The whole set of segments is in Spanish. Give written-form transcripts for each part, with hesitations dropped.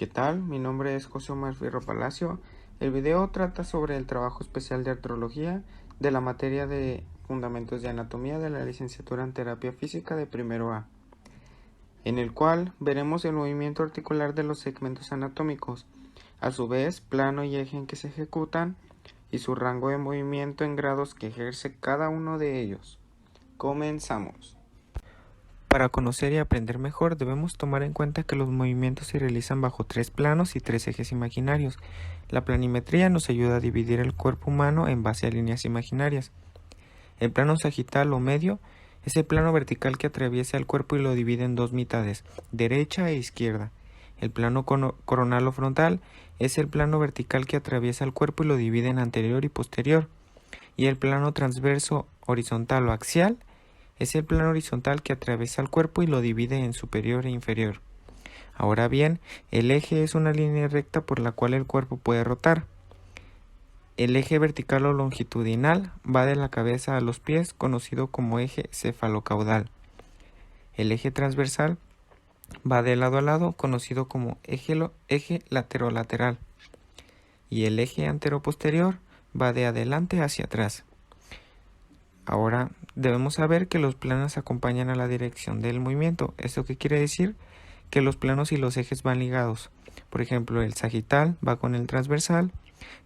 ¿Qué tal? Mi nombre es José Omar Fierro Palacio. El video trata sobre el trabajo especial de artrología de la materia de Fundamentos de Anatomía de la licenciatura en Terapia Física de primero A, en el cual veremos el movimiento articular de los segmentos anatómicos, a su vez plano y eje en que se ejecutan y su rango de movimiento en grados que ejerce cada uno de ellos. Comenzamos. Para conocer y aprender mejor debemos tomar en cuenta que los movimientos se realizan bajo 3 planos y 3 ejes imaginarios. La planimetría nos ayuda a dividir el cuerpo humano en base a líneas imaginarias. El plano sagital o medio es el plano vertical que atraviesa el cuerpo y lo divide en dos mitades, derecha e izquierda. El plano coronal o frontal es el plano vertical que atraviesa el cuerpo y lo divide en anterior y posterior. Y el plano transverso horizontal o axial es el plano horizontal que atraviesa el cuerpo y lo divide en superior e inferior. Ahora bien, el eje es una línea recta por la cual el cuerpo puede rotar. El eje vertical o longitudinal va de la cabeza a los pies, conocido como eje cefalocaudal. El eje transversal va de lado a lado, conocido como eje laterolateral. Y el eje anteroposterior va de adelante hacia atrás. Ahora debemos saber que los planos acompañan a la dirección del movimiento. ¿Esto qué quiere decir? Que los planos y los ejes van ligados. Por ejemplo, el sagital va con el transversal,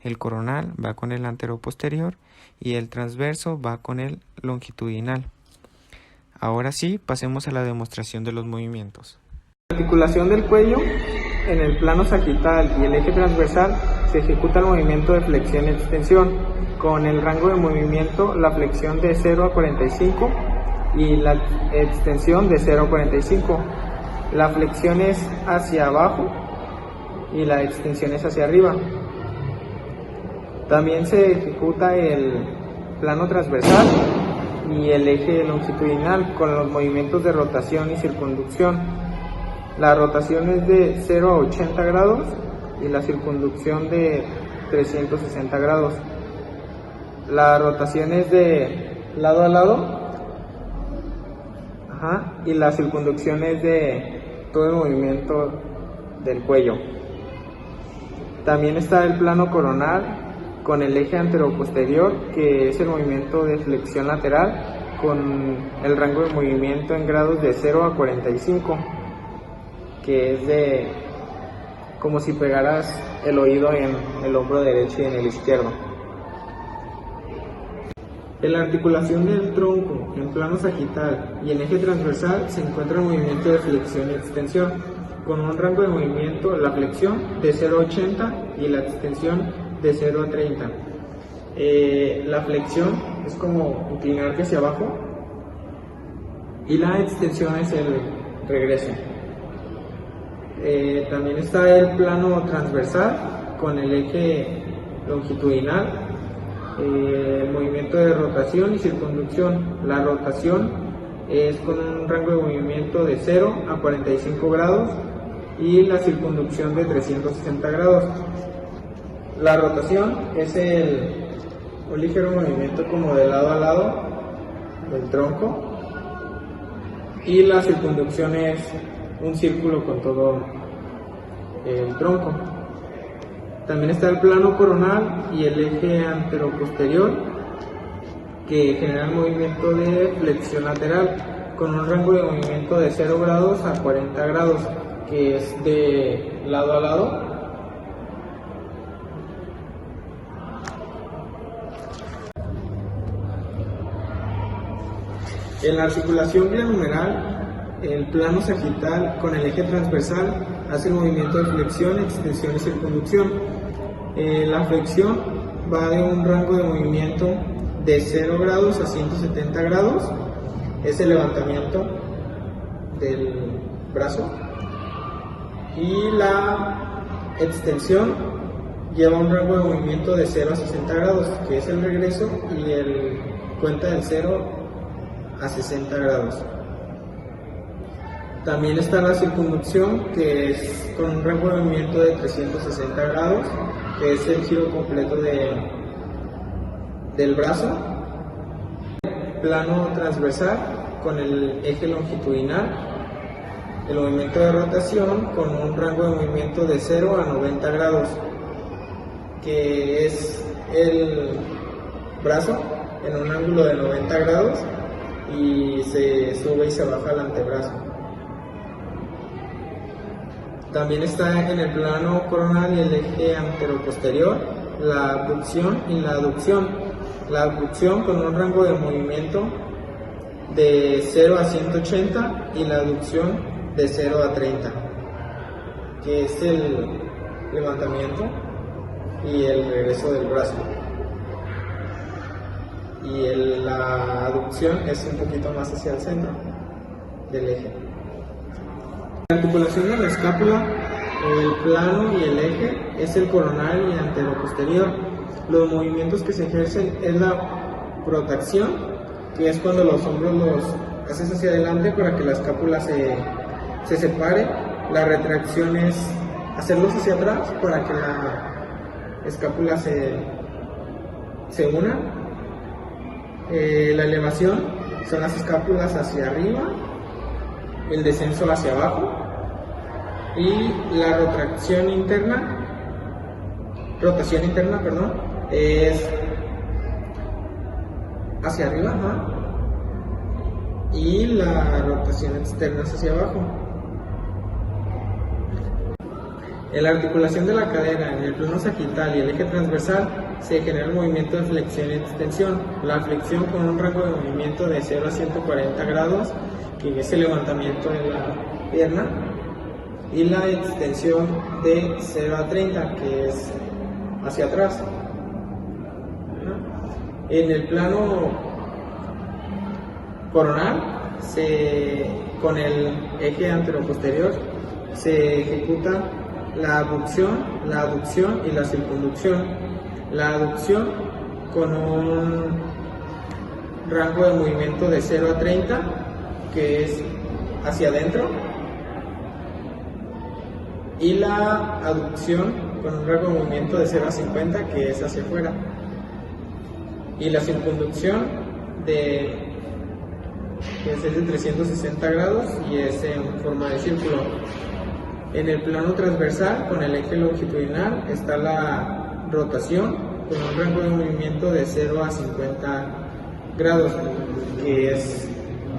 el coronal va con el anteroposterior y el transverso va con el longitudinal. Ahora sí, pasemos a la demostración de los movimientos. La articulación del cuello en el plano sagital y el eje transversal se ejecuta el movimiento de flexión y extensión. Con el rango de movimiento, la flexión de 0 a 45 y la extensión de 0 a 45. La flexión es hacia abajo y la extensión es hacia arriba. También se ejecuta el plano transversal y el eje longitudinal con los movimientos de rotación y circunducción. La rotación es de 0 a 80 grados y la circunducción de 360 grados. La rotación es de lado a lado y la circunducción es de todo el movimiento del cuello. También está el plano coronal con el eje anteroposterior, que es el movimiento de flexión lateral con el rango de movimiento en grados de 0 a 45, que es de como si pegaras el oído en el hombro derecho y en el izquierdo. En la articulación del tronco en plano sagital y en eje transversal se encuentra el movimiento de flexión y extensión, con un rango de movimiento, la flexión de 0 a 80 y la extensión de 0 a 30. La flexión es como inclinarte hacia abajo y la extensión es el regreso. También está el plano transversal con el eje longitudinal, el movimiento de rotación y circunducción. La rotación es con un rango de movimiento de 0 a 45 grados y la circunducción de 360 grados. La rotación es un ligero movimiento como de lado a lado del tronco y la circunducción es un círculo con todo el tronco. También está el plano coronal y el eje anteroposterior, que genera el movimiento de flexión lateral con un rango de movimiento de 0 grados a 40 grados, que es de lado a lado. En la articulación glenohumeral, el plano sagital con el eje transversal hace el movimiento de flexión, extensión y circunducción. La flexión va de un rango de movimiento de 0 grados a 170 grados, es el levantamiento del brazo, y la extensión lleva un rango de movimiento de 0 a 60 grados, que es el regreso, y el cuenta del 0 a 60 grados. También está la circunducción, que es con un rango de movimiento de 360 grados, que es el giro completo del brazo. Plano transversal con el eje longitudinal el movimiento de rotación con un rango de movimiento de 0 a 90 grados, que es el brazo en un ángulo de 90 grados y se sube y se baja el antebrazo. También está en el plano coronal y el eje anteroposterior la abducción y la aducción. La abducción con un rango de movimiento de 0 a 180 y la aducción de 0 a 30, que es el levantamiento y el regreso del brazo. Y la aducción es un poquito más hacia el centro del eje. La articulación de la escápula, el plano y el eje es el coronal y anteroposterior. Los movimientos que se ejercen es la protracción, que es cuando los hombros los haces hacia adelante para que la escápula se separe. La retracción es hacerlos hacia atrás para que la escápula se una. La elevación son las escápulas hacia arriba, el descenso hacia abajo, y la rotación interna, es hacia arriba, y la rotación externa es hacia abajo. En la articulación de la cadera, en el plano sagital y el eje transversal, se genera el movimiento de flexión y extensión. La flexión con un rango de movimiento de 0 a 140 grados, que es el levantamiento de la pierna, y la extensión de 0 a 30, que es hacia atrás. En el plano coronal, con el eje anteroposterior, se ejecuta la abducción, la aducción y la circunducción. La aducción con un rango de movimiento de 0 a 30, que es hacia adentro, y la aducción con un rango de movimiento de 0 a 50, que es hacia afuera, y la circunducción que es de 360 grados y es en forma de círculo. En el plano transversal, con el eje longitudinal, está la rotación con un rango de movimiento de 0 a 50 grados, que es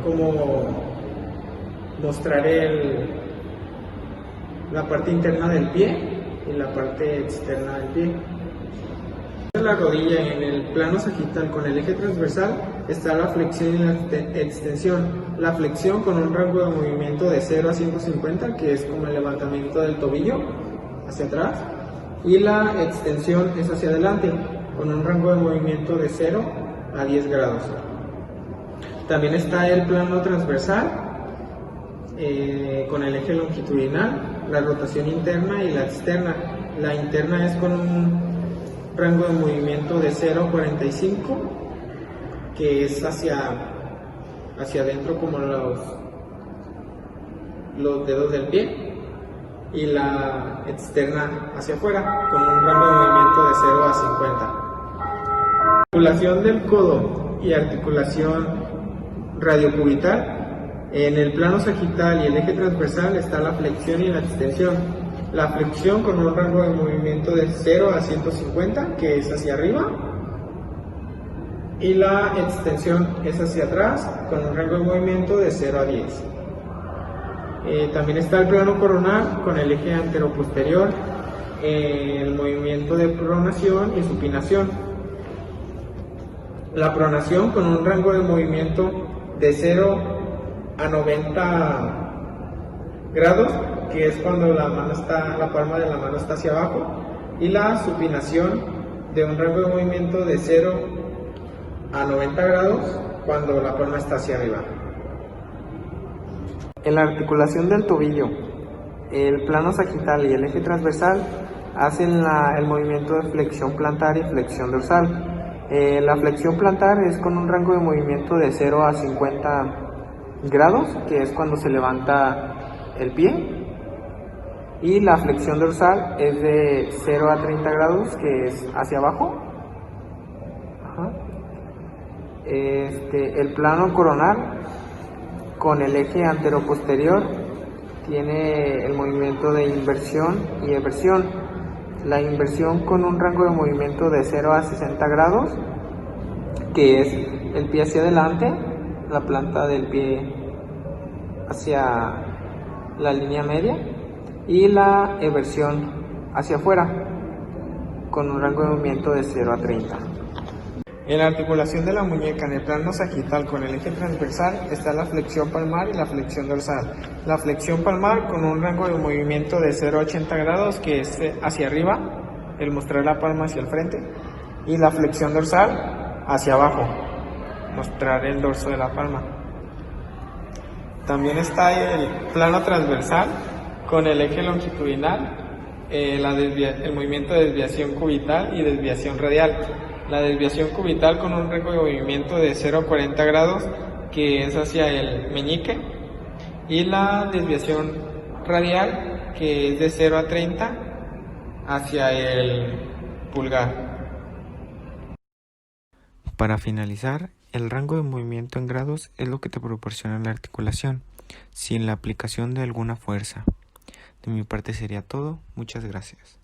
como mostrar la parte interna del pie y la parte externa del pie. En la rodilla, en el plano sagital, con el eje transversal, está la flexión y la extensión. La flexión con un rango de movimiento de 0 a 150, que es como el levantamiento del tobillo hacia atrás, y la extensión es hacia adelante, con un rango de movimiento de 0 a 10 grados. También está el plano transversal, con el eje longitudinal, la rotación interna y la externa. La interna es con un rango de movimiento de 0 a 45, que es hacia adentro como los dedos del pie, y la externa hacia afuera con un rango de movimiento de 0 a 50. Articulación del codo y articulación radiocubital. En el plano sagital y el eje transversal está la flexión y la extensión. La flexión con un rango de movimiento de 0 a 150, que es hacia arriba, y la extensión es hacia atrás, con un rango de movimiento de 0 a 10. También está el plano coronal con el eje anteroposterior, el movimiento de pronación y supinación. La pronación con un rango de movimiento de 0 a 90 grados, que es cuando la palma de la mano está hacia abajo, y la supinación de un rango de movimiento de 0 a 90 grados cuando la palma está hacia arriba. En la articulación del tobillo, el plano sagital y el eje transversal hacen el movimiento de flexión plantar y flexión dorsal. La flexión plantar es con un rango de movimiento de 0 a 50 grados, que es cuando se levanta el pie, y la flexión dorsal es de 0 a 30 grados, que es hacia abajo. El plano coronal con el eje anteroposterior tiene el movimiento de inversión y eversión. La inversión con un rango de movimiento de 0 a 60 grados, que es el pie hacia adelante, la planta del pie hacia la línea media, y la eversión hacia afuera, con un rango de movimiento de 0 a 30. En la articulación de la muñeca en el plano sagital con el eje transversal está la flexión palmar y la flexión dorsal. La flexión palmar con un rango de movimiento de 0 a 80 grados, que es hacia arriba, el mostrar la palma hacia el frente, y la flexión dorsal hacia abajo, mostrar el dorso de la palma. También está el plano transversal con el eje longitudinal, el movimiento de desviación cubital y desviación radial. La desviación cubital con un rango de movimiento de 0 a 40 grados, que es hacia el meñique, y la desviación radial, que es de 0 a 30 hacia el pulgar. Para finalizar, el rango de movimiento en grados es lo que te proporciona la articulación, sin la aplicación de alguna fuerza. De mi parte sería todo. Muchas gracias.